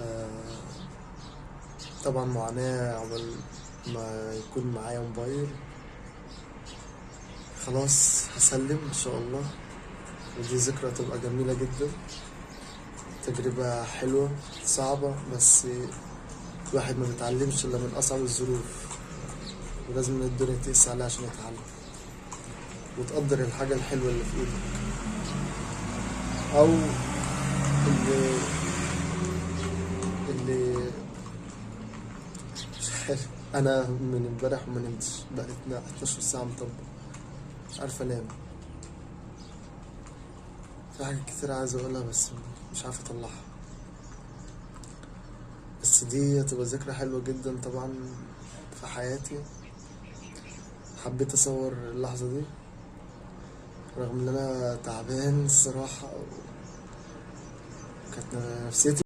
آه، طبعا معاناة عقبال ما يكون معايا موبايل. خلاص هسلم ان شاء الله، ودي ذكرى تبقى جميلة جدا. تجربة حلوة صعبة، بس الواحد ما بيتعلمش الا من اصعب الظروف، ولازم الدنيا تقسى عليه عشان يتعلم وتقدر الحاجة الحلوة اللي في ايدك، او اللي اللي مش عارف. انا من امبارح ما نمتش، بقيت 12 ساعة مطبق، مش عارف انام. في حاجات كتير عايز اقولها بس مش عارف اطلعها. بس دي هتبقى ذكرى حلوة جدا طبعا في حياتي. حبيت اصور اللحظة دي رغم ان انا تعبان الصراحة، وكانت نفسيتي